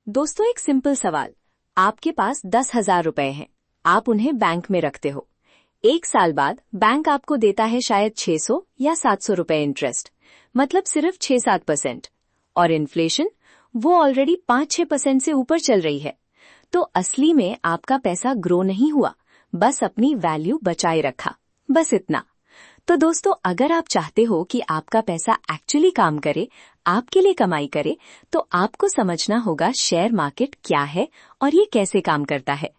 दोस्तों, एक सिंपल सवाल। आपके पास 10,000 रुपए हैं। आप उन्हें बैंक में रखते हो। 1 साल बाद बैंक आपको देता है शायद 600 या 700 रुपए इंटरेस्ट, मतलब सिर्फ 6-7%। और इन्फ्लेशन वो ऑलरेडी 5-6% से ऊपर चल रही है। तो असली में आपका पैसा ग्रो नहीं हुआ, बस अपनी वैल्यू बचाए रखा, बस इतना। तो दोस्तों, अगर आप चाहते हो कि आपका पैसा एक्चुअली काम करे, आपके लिए कमाई करे, तो आपको समझना होगा शेयर मार्केट क्या है और ये कैसे काम करता है।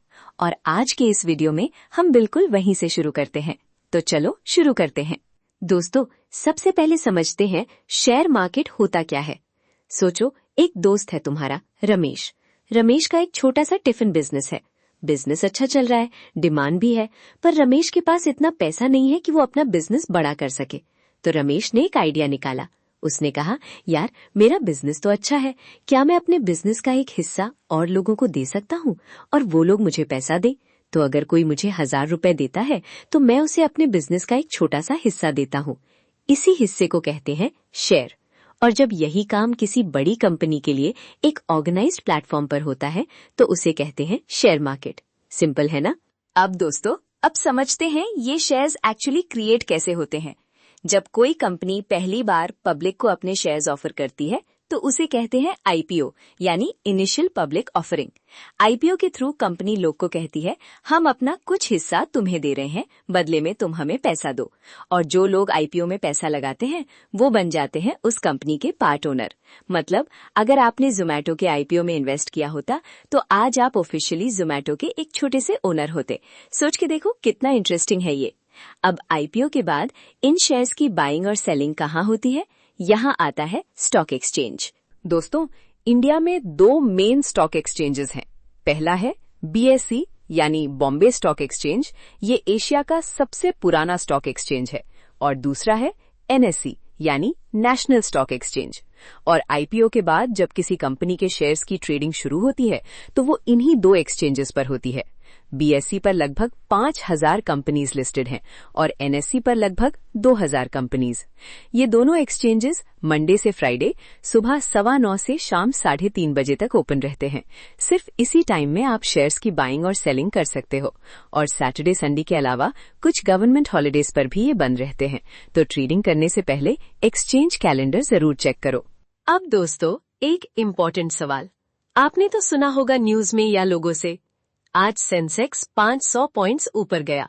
और आज के इस वीडियो में हम बिल्कुल वहीं से शुरू करते हैं। तो चलो शुरू करते हैं। दोस्तों, सबसे पहले समझते हैं शेयर मार्केट होता क्या है। सोचो, एक दोस्त है तुम्हारा, रमेश। रमेश का एक छोटा सा टिफिन बिजनेस है। बिजनेस अच्छा चल रहा है, डिमांड भी है, पर रमेश के पास इतना पैसा नहीं है कि वो अपना बिजनेस बड़ा कर सके। तो रमेश ने एक आइडिया निकाला। उसने कहा, यार, मेरा बिजनेस तो अच्छा है, क्या मैं अपने बिजनेस का एक हिस्सा और लोगों को दे सकता हूँ और वो लोग मुझे पैसा दे। तो अगर कोई मुझे 1,000 रुपए देता है तो मैं उसे अपने बिजनेस का एक छोटा सा हिस्सा देता हूँ। इसी हिस्से को कहते हैं शेयर। और जब यही काम किसी बड़ी कंपनी के लिए एक ऑर्गेनाइज्ड प्लेटफॉर्म पर होता है तो उसे कहते हैं शेयर मार्केट। सिंपल है ना? अब दोस्तों, अब समझते हैं ये शेयर्स एक्चुअली क्रिएट कैसे होते हैं। जब कोई कंपनी पहली बार पब्लिक को अपने शेयर्स ऑफर करती है तो उसे कहते हैं आईपीओ, यानी इनिशियल पब्लिक ऑफरिंग। आईपीओ के थ्रू कंपनी लोग को कहती है, हम अपना कुछ हिस्सा तुम्हें दे रहे हैं, बदले में तुम हमें पैसा दो। और जो लोग आईपीओ में पैसा लगाते हैं वो बन जाते हैं उस कंपनी के पार्ट ओनर। मतलब अगर आपने जोमैटो के आईपीओ में इन्वेस्ट किया होता तो आज आप ऑफिशियली जोमैटो के एक छोटे से ओनर होते। सोच के देखो कितना इंटरेस्टिंग है ये। अब आईपीओ के बाद इन शेयर्स की बाइंग और सेलिंग कहाँ होती है? यहाँ आता है स्टॉक एक्सचेंज। दोस्तों, इंडिया में 2 मेन स्टॉक एक्सचेंजेस हैं। पहला है बीएसई यानी बॉम्बे स्टॉक एक्सचेंज, ये एशिया का सबसे पुराना स्टॉक एक्सचेंज है। और दूसरा है एनएसई यानी नेशनल स्टॉक एक्सचेंज। और आईपीओ के बाद जब किसी कंपनी के शेयर्स की ट्रेडिंग शुरू होती है तो वो इन्हीं 2 एक्सचेंजेस पर होती है। बीएसई पर लगभग 5,000 कंपनीज लिस्टेड हैं और एनएसई पर लगभग 2,000 कंपनीज। ये दोनों एक्सचेंजेस मंडे से फ्राइडे सुबह 9:15 से शाम 3:30 बजे तक ओपन रहते हैं। सिर्फ इसी टाइम में आप शेयर्स की बाइंग और सेलिंग कर सकते हो। और सैटरडे संडे के अलावा कुछ गवर्नमेंट हॉलिडेज पर भी ये बंद रहते हैं। तो ट्रेडिंग करने से पहले एक्सचेंज कैलेंडर जरूर चेक करो। अब दोस्तों, एक इम्पोर्टेंट सवाल। आपने तो सुना होगा न्यूज में या लोगों से, आज सेंसेक्स 500 पॉइंट्स ऊपर गया,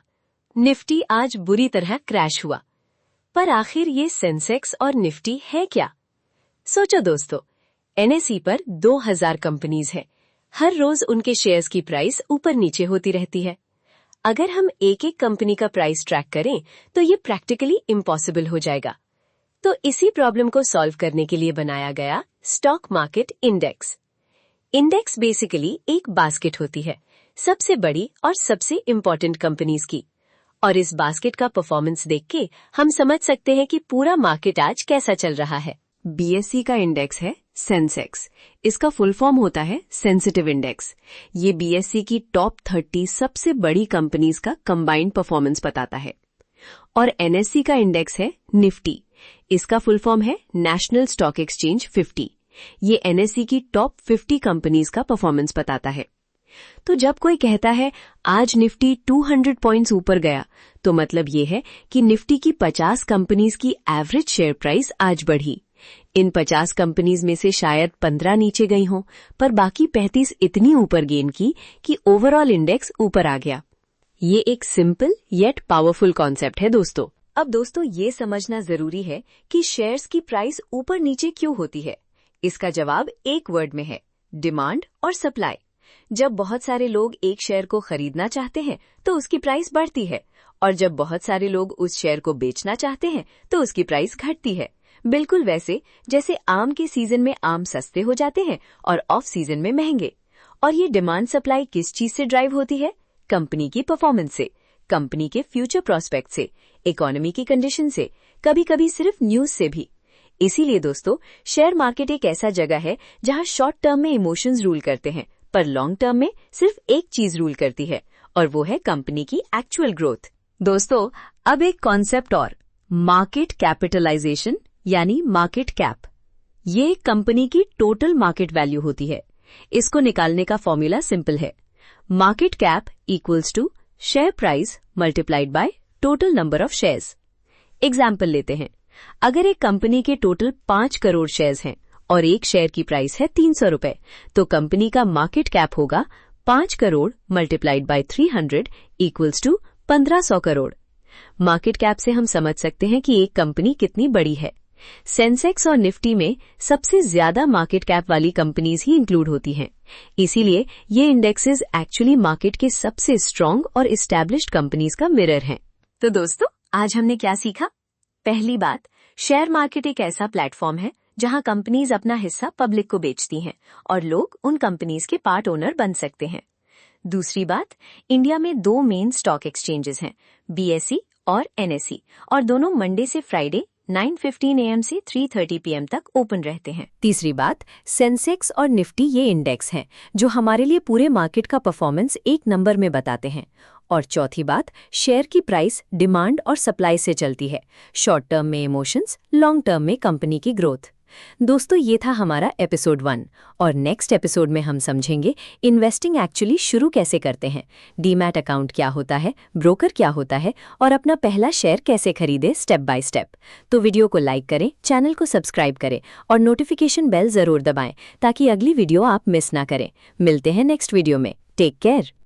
निफ्टी आज बुरी तरह क्रैश हुआ। पर आखिर ये सेंसेक्स और निफ्टी है क्या? सोचो दोस्तों, एनएसई पर 2,000 कंपनीज हैं। हर रोज उनके शेयर्स की प्राइस ऊपर नीचे होती रहती है। अगर हम एक एक कंपनी का प्राइस ट्रैक करें तो ये प्रैक्टिकली इम्पॉसिबल हो जाएगा। तो इसी प्रॉब्लम को सॉल्व करने के लिए बनाया गया stock market index. Index basically एक बास्केट होती है सबसे बड़ी और सबसे इम्पोर्टेंट कंपनीज की। और इस बास्केट का परफॉर्मेंस देख के हम समझ सकते हैं कि पूरा मार्केट आज कैसा चल रहा है। बीएसई का इंडेक्स है सेंसेक्स। इसका फुल फॉर्म होता है सेंसिटिव इंडेक्स। ये बीएसई की टॉप 30 सबसे बड़ी कंपनीज का कंबाइंड परफॉर्मेंस बताता है। और एनएसई का इंडेक्स है निफ्टी। इसका फुल फॉर्म है नेशनल स्टॉक एक्सचेंज 50। ये एनएसई की टॉप 50 कंपनीज का परफॉर्मेंस बताता है। तो जब कोई कहता है आज निफ्टी 200 पॉइंट्स ऊपर गया, तो मतलब ये है कि निफ्टी की 50 कंपनीज की एवरेज शेयर प्राइस आज बढ़ी। इन 50 कंपनीज में से शायद 15 नीचे गई हों, पर बाकी 35 इतनी ऊपर गेन की कि ओवरऑल इंडेक्स ऊपर आ गया। ये एक सिंपल येट पावरफुल कॉन्सेप्ट है दोस्तों। अब दोस्तों, ये समझना जरूरी है कि शेयर्स की प्राइस ऊपर नीचे क्यों होती है। इसका जवाब एक वर्ड में है, डिमांड और सप्लाई। जब बहुत सारे लोग एक शेयर को खरीदना चाहते हैं तो उसकी प्राइस बढ़ती है, और जब बहुत सारे लोग उस शेयर को बेचना चाहते हैं तो उसकी प्राइस घटती है। बिल्कुल वैसे जैसे आम के सीजन में आम सस्ते हो जाते हैं और ऑफ सीजन में महंगे। और ये डिमांड सप्लाई किस चीज से ड्राइव होती है? कंपनी की परफॉर्मेंस से, कंपनी के फ्यूचर प्रोस्पेक्ट से, इकोनॉमी की कंडीशन से, कभी कभी सिर्फ न्यूज से भी। इसीलिए दोस्तों, शेयर मार्केट एक ऐसा जगह है जहां शॉर्ट टर्म में इमोशंस रूल करते हैं, पर लॉन्ग टर्म में सिर्फ एक चीज रूल करती है, और वो है कंपनी की एक्चुअल ग्रोथ। दोस्तों, अब एक कॉन्सेप्ट और, मार्केट कैपिटलाइजेशन यानी मार्केट कैप। ये एक कंपनी की टोटल मार्केट वैल्यू होती है। इसको निकालने का फॉर्मूला सिंपल है, market cap equals to share price multiplied by total number of shares. Example लेते हैं, अगर एक कंपनी के टोटल 5 करोड़ शेयर्स हैं और एक शेयर की प्राइस है 300 रुपए, तो कंपनी का मार्केट कैप होगा 5 crore multiplied by 300 equals to 1500 crore. Market cap से हम समझ सकते हैं कि एक कंपनी कितनी बड़ी है। सेंसेक्स और निफ्टी में सबसे ज्यादा मार्केट कैप वाली कंपनीज ही इंक्लूड होती हैं, इसीलिए ये इंडेक्सेस एक्चुअली मार्केट के सबसे स्ट्रांग और एस्टैब्लिश्ड कंपनीज का मिरर हैं। तो दोस्तों, आज हमने क्या सीखा? पहली बात, शेयर मार्केट एक ऐसा प्लेटफॉर्म है जहां कंपनीज अपना हिस्सा पब्लिक को बेचती हैं और लोग उन कंपनीज के पार्ट ओनर बन सकते हैं। दूसरी बात, इंडिया में 2 मेन स्टॉक एक्सचेंजेस हैं, बीएसई और एनएसई, और दोनों मंडे से फ्राइडे 9:15 AM से 3:30 PM तक ओपन रहते हैं। तीसरी बात, सेंसेक्स और निफ्टी ये इंडेक्स हैं जो हमारे लिए पूरे मार्केट का परफॉर्मेंस एक नंबर में बताते हैं। और चौथी बात, शेयर की प्राइस डिमांड और सप्लाई से चलती है, शॉर्ट टर्म में इमोशंस, लॉन्ग टर्म में कंपनी की ग्रोथ। दोस्तों, ये था हमारा एपिसोड 1 और नेक्स्ट एपिसोड में हम समझेंगे इन्वेस्टिंग एक्चुअली शुरू कैसे करते हैं, डीमैट अकाउंट क्या होता है, ब्रोकर क्या होता है और अपना पहला शेयर कैसे खरीदे स्टेप बाय स्टेप। तो वीडियो को लाइक करें, चैनल को सब्सक्राइब करें और नोटिफिकेशन बेल जरूर दबाएं ताकि अगली वीडियो आप मिस ना करें। मिलते हैं नेक्स्ट वीडियो में। Take care.